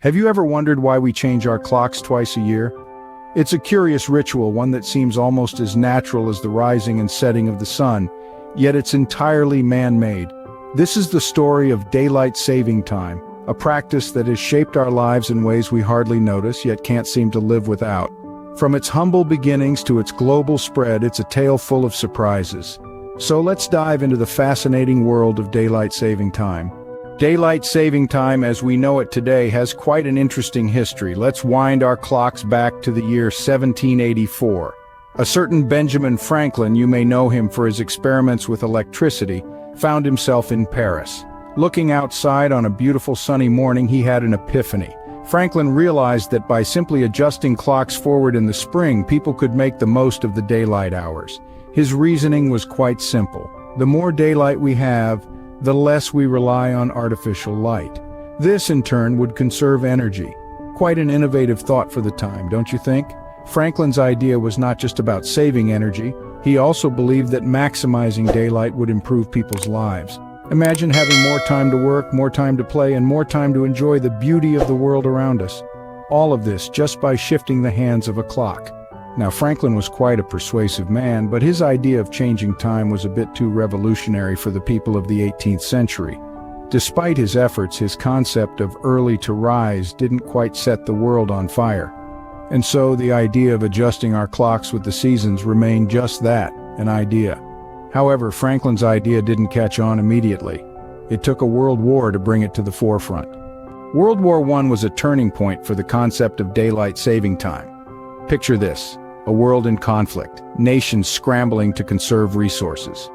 Have you ever wondered why we change our clocks twice a year? It's a curious ritual, one that seems almost as natural as the rising and setting of the sun, yet it's entirely man-made. This is the story of daylight saving time, a practice that has shaped our lives in ways we hardly notice yet can't seem to live without. From its humble beginnings to its global spread, it's a tale full of surprises. So let's dive into the fascinating world of daylight saving time. Daylight saving time as we know it today has quite an interesting history. Let's wind our clocks back to the year 1784. A certain Benjamin Franklin, you may know him for his experiments with electricity, found himself in Paris. Looking outside on a beautiful sunny morning, he had an epiphany. Franklin realized that by simply adjusting clocks forward in the spring, people could make the most of the daylight hours. His reasoning was quite simple. The more daylight we have, the less we rely on artificial light. This, in turn, would conserve energy. Quite an innovative thought for the time, don't you think? Franklin's idea was not just about saving energy. He also believed that maximizing daylight would improve people's lives. Imagine having more time to work, more time to play, and more time to enjoy the beauty of the world around us. All of this just by shifting the hands of a clock. Now, Franklin was quite a persuasive man, but his idea of changing time was a bit too revolutionary for the people of the 18th century. Despite his efforts, his concept of early to rise didn't quite set the world on fire. And so the idea of adjusting our clocks with the seasons remained just that, an idea. However, Franklin's idea didn't catch on immediately. It took a world war to bring it to the forefront. World War I was a turning point for the concept of daylight saving time. Picture this. A world in conflict, nations scrambling to conserve resources.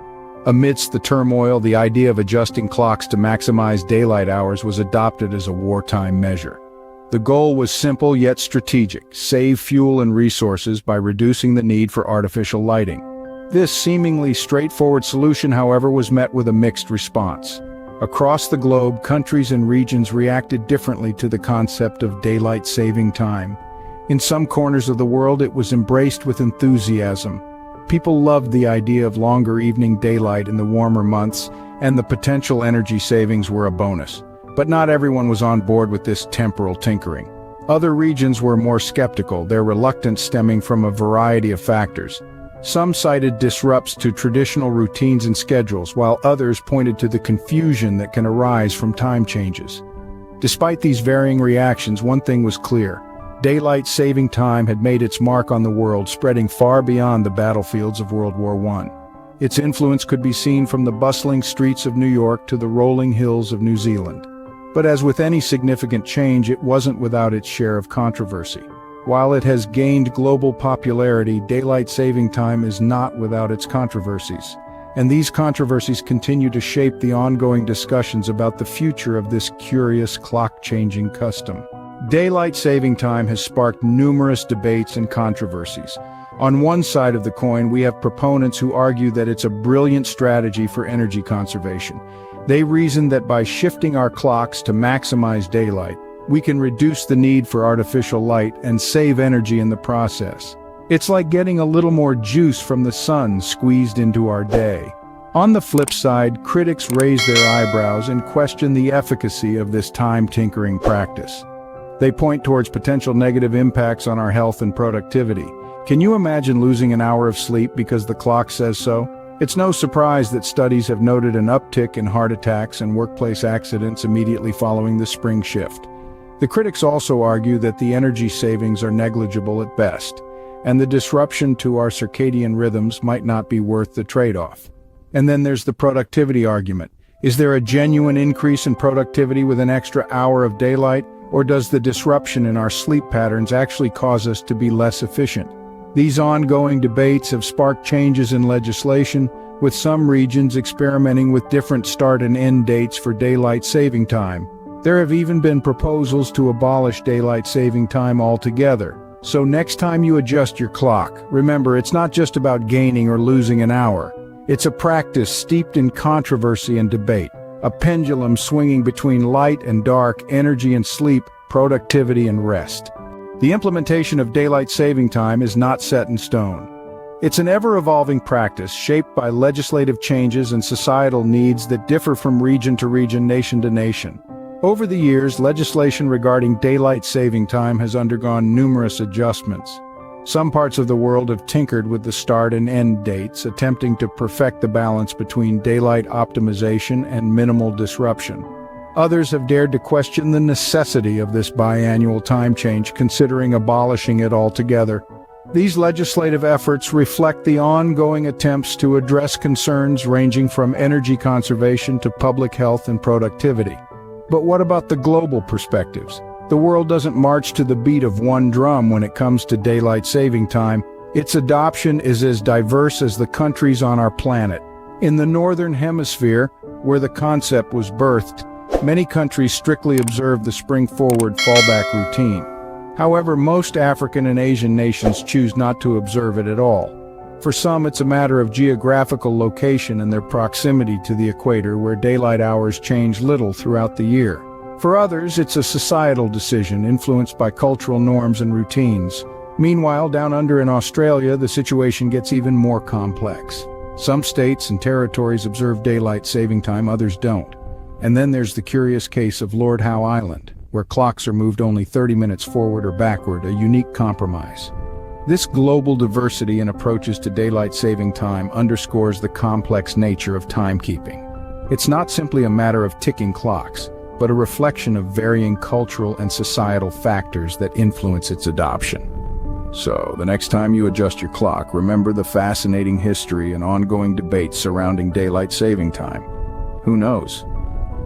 Amidst the turmoil, the idea of adjusting clocks to maximize daylight hours was adopted as a wartime measure. The goal was simple yet strategic: save fuel and resources by reducing the need for artificial lighting. This seemingly straightforward solution, however, was met with a mixed response. Across the globe, countries and regions reacted differently to the concept of daylight saving time. In some corners of the world, it was embraced with enthusiasm. People loved the idea of longer evening daylight in the warmer months, and the potential energy savings were a bonus. But not everyone was on board with this temporal tinkering. Other regions were more skeptical, their reluctance stemming from a variety of factors. Some cited disrupts to traditional routines and schedules, while others pointed to the confusion that can arise from time changes. Despite these varying reactions, one thing was clear. Daylight saving time had made its mark on the world, spreading far beyond the battlefields of World War I. Its influence could be seen from the bustling streets of New York to the rolling hills of New Zealand. But as with any significant change, it wasn't without its share of controversy. While it has gained global popularity, daylight saving time is not without its controversies. And these controversies continue to shape the ongoing discussions about the future of this curious clock-changing custom. Daylight saving time has sparked numerous debates and controversies. On one side of the coin, we have proponents who argue that it's a brilliant strategy for energy conservation. They reason that by shifting our clocks to maximize daylight, we can reduce the need for artificial light and save energy in the process. It's like getting a little more juice from the sun squeezed into our day. On the flip side, critics raise their eyebrows and question the efficacy of this time-tinkering practice. They point towards potential negative impacts on our health and productivity. Can you imagine losing an hour of sleep because the clock says so? It's no surprise that studies have noted an uptick in heart attacks and workplace accidents immediately following the spring shift. The critics also argue that the energy savings are negligible at best, and the disruption to our circadian rhythms might not be worth the trade-off. And then there's the productivity argument. Is there a genuine increase in productivity with an extra hour of daylight? Or does the disruption in our sleep patterns actually cause us to be less efficient? These ongoing debates have sparked changes in legislation, with some regions experimenting with different start and end dates for daylight saving time. There have even been proposals to abolish daylight saving time altogether. So next time you adjust your clock, remember it's not just about gaining or losing an hour. It's a practice steeped in controversy and debate. A pendulum swinging between light and dark, energy and sleep, productivity and rest. The implementation of daylight saving time is not set in stone. It's an ever-evolving practice shaped by legislative changes and societal needs that differ from region to region, nation to nation. Over the years, legislation regarding daylight saving time has undergone numerous adjustments. Some parts of the world have tinkered with the start and end dates, attempting to perfect the balance between daylight optimization and minimal disruption. Others have dared to question the necessity of this biannual time change, considering abolishing it altogether. These legislative efforts reflect the ongoing attempts to address concerns ranging from energy conservation to public health and productivity. But what about the global perspectives? The world doesn't march to the beat of one drum when it comes to daylight saving time. Its adoption is as diverse as the countries on our planet. In the Northern Hemisphere, where the concept was birthed, many countries strictly observe the spring-forward fallback routine. However, most African and Asian nations choose not to observe it at all. For some, it's a matter of geographical location and their proximity to the equator, where daylight hours change little throughout the year. For others, it's a societal decision influenced by cultural norms and routines. Meanwhile, down under in Australia, the situation gets even more complex. Some states and territories observe daylight saving time, others don't. And then there's the curious case of Lord Howe Island, where clocks are moved only 30 minutes forward or backward, a unique compromise. This global diversity in approaches to daylight saving time underscores the complex nature of timekeeping. It's not simply a matter of ticking clocks, but a reflection of varying cultural and societal factors that influence its adoption. So, the next time you adjust your clock, remember the fascinating history and ongoing debates surrounding daylight saving time. Who knows?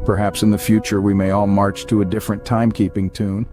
Perhaps in the future we may all march to a different timekeeping tune.